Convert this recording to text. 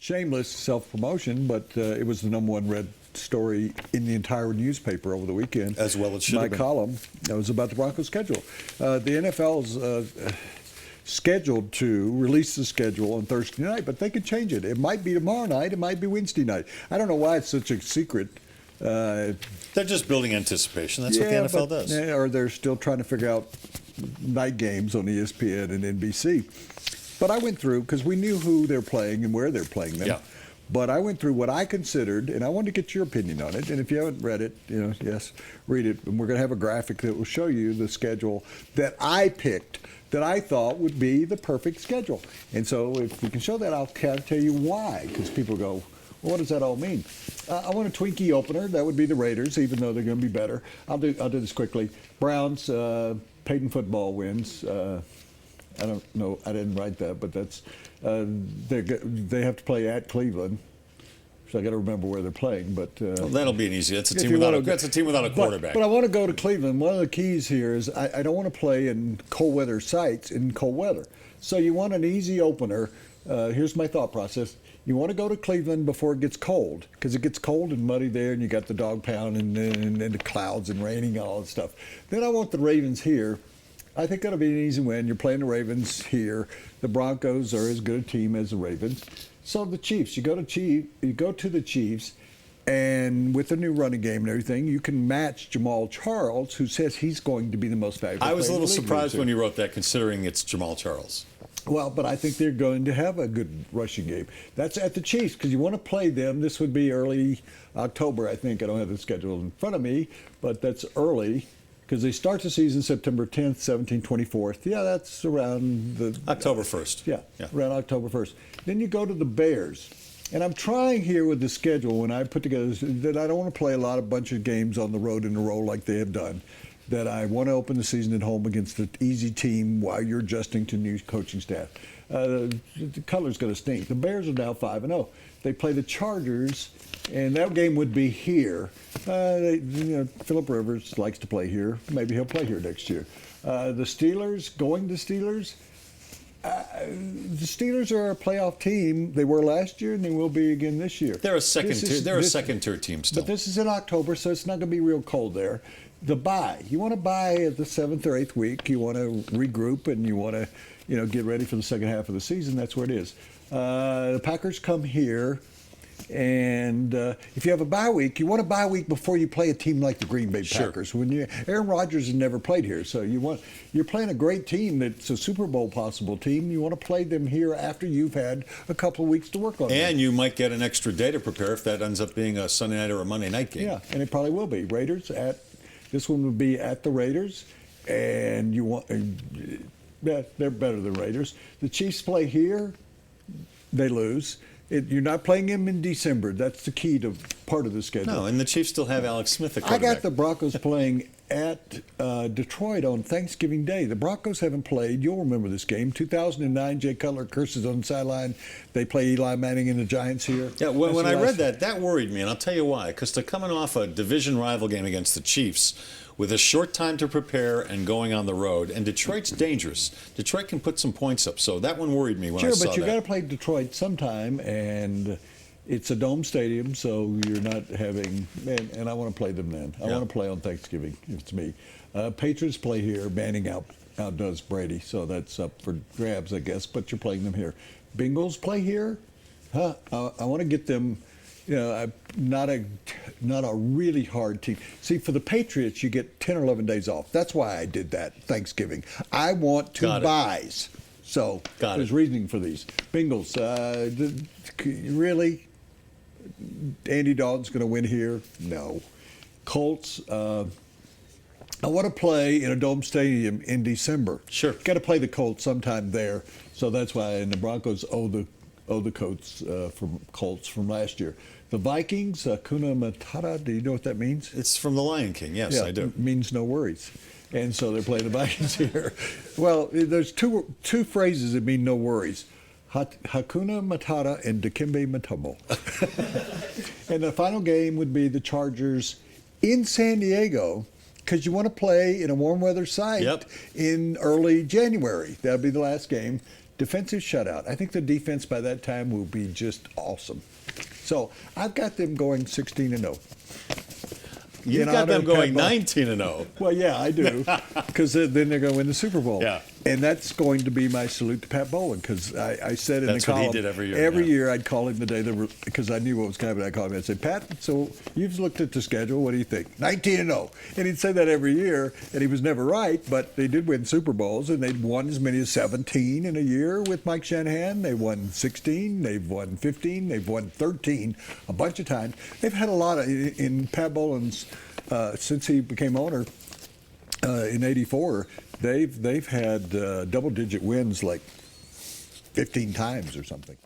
Shameless self-promotion, but it was the number one read story in the entire newspaper over the weekend. As well it should have been. My column that was about the Broncos schedule. The NFL's scheduled to release the schedule on Thursday night, but they could change it. It might be tomorrow night. It might be Wednesday night. I don't know why it's such a secret. They're just building anticipation. That's what the NFL does. Or they're still trying to figure out night games on ESPN and NBC. But I went through, because we knew who they're playing and where they're playing them. Yeah. But I went through what I considered, and I wanted to get your opinion on it. And if you haven't read it, yes, read it. And we're going to have a graphic that will show you the schedule that I picked that I thought would be the perfect schedule. And so if we can show that, I'll kind of tell you why. Because people go, well, what does that all mean? I want a Twinkie opener. That would be the Raiders, even though they're going to be better. I'll do this quickly. Browns, Peyton football wins. I don't know. I didn't write that, but that's they have to play at Cleveland, so I got to remember where they're playing. But well, that'll be an easy. That's a team without a quarterback. But I want to go to Cleveland. One of the keys here is I don't want to play in cold weather sites in cold weather. So you want an easy opener. Here's my thought process. You want to go to Cleveland before it gets cold, because it gets cold and muddy there, and you got the dog pound and the clouds and raining and all that stuff. Then I want the Ravens here. I think that'll be an easy win. You're playing the Ravens here. The Broncos are as good a team as the Ravens. So the Chiefs, you go to the Chiefs, and with the new running game and everything, you can match Jamal Charles, who says he's going to be the most valuable player. I was a little surprised when you wrote that, considering it's Jamal Charles. Well, but I think they're going to have a good rushing game. That's at the Chiefs, because you want to play them. This would be early October, I think. I don't have the schedule in front of me, but that's early. Because they start the season September 10th, 17th, 24th. Yeah, that's around the... October 1st. Yeah, around October 1st. Then you go to the Bears. And I'm trying here with the schedule, when I put together, that I don't want to play a bunch of games on the road in a row like they have done. That I want to open the season at home against an easy team while you're adjusting to new coaching staff. The color's going to stink. The Bears are now 5-0. They play the Chargers, and that game would be here. Phillip Rivers likes to play here. Maybe he'll play here next year. The Steelers, going to Steelers. The Steelers are a playoff team. They were last year, and they will be again this year. They're a second-tier team still. But this is in October, so it's not going to be real cold there. The bye. You want to bye at the 7th or 8th week. You want to regroup, and you want to get ready for the second half of the season. That's where it is. The Packers come here. And if you have a bye week, you want a bye week before you play a team like the Green Bay Packers. Sure. Aaron Rodgers has never played here, so you're playing a great team that's a Super Bowl possible team. You want to play them here after you've had a couple of weeks to work on them. And you might get an extra day to prepare if that ends up being a Sunday night or a Monday night game. Yeah, and it probably will be. This one would be at the Raiders, and they're better than Raiders. The Chiefs play here, they lose. You're not playing him in December. That's the key to part of the schedule. No, and the Chiefs still have Alex Smith at I quarterback. got the Broncos playing at Detroit on Thanksgiving Day. The Broncos haven't played. You'll remember this game. 2009, Jay Cutler curses on the sideline. They play Eli Manning and the Giants here. Yeah, when I read that worried me, and I'll tell you why. Because they're coming off a division rival game against the Chiefs with a short time to prepare and going on the road. And Detroit's dangerous. Detroit can put some points up. So that one worried me when I saw that. Sure, but you got to play Detroit sometime, and it's a dome stadium, so you're not having, and I want to play them then. I want to play on Thanksgiving, if it's me. Patriots play here. Manning outdoes Brady, so that's up for grabs, I guess, but you're playing them here. Bengals play here. I want to get them, not a really hard team. See, for the Patriots, you get 10 or 11 days off. That's why I did that Thanksgiving. I want two buys. So there's reasoning for these. Bengals, really? Andy Dalton's going to win here? No. Colts, I want to play in a dome stadium in December. Sure. Got to play the Colts sometime there. So that's why, and the Broncos owe the Colts from last year. The Vikings, Hakuna Matata, do you know what that means? It's from The Lion King, yes, I do. It means no worries. And so they're playing the Vikings here. Well, there's two phrases that mean no worries. Hakuna Matata and Dikembe Mutombo. And the final game would be the Chargers in San Diego, because you want to play in a warm weather site in early January. That'll be the last game. defensive shutout. I think the defense by that time will be just awesome. So I've got them going 16-0. You've got them going 19-0. Well, yeah, I do, because then they're going to win the Super Bowl. Yeah. And that's going to be my salute to Pat Bowlen, because I said in That's the column, what he did every year. Every year I'd call him the day, because I knew what was coming. I'd call him and I'd say, Pat, so you've looked at the schedule. What do you think? 19-0. And he'd say that every year, and he was never right, but they did win Super Bowls, and they'd won as many as 17 in a year with Mike Shanahan. They won 16. They've won 15. They've won 13 a bunch of times. They've had a lot of, in Pat Bowlen's, since he became owner in '84, they've had double-digit wins like 15 times or something.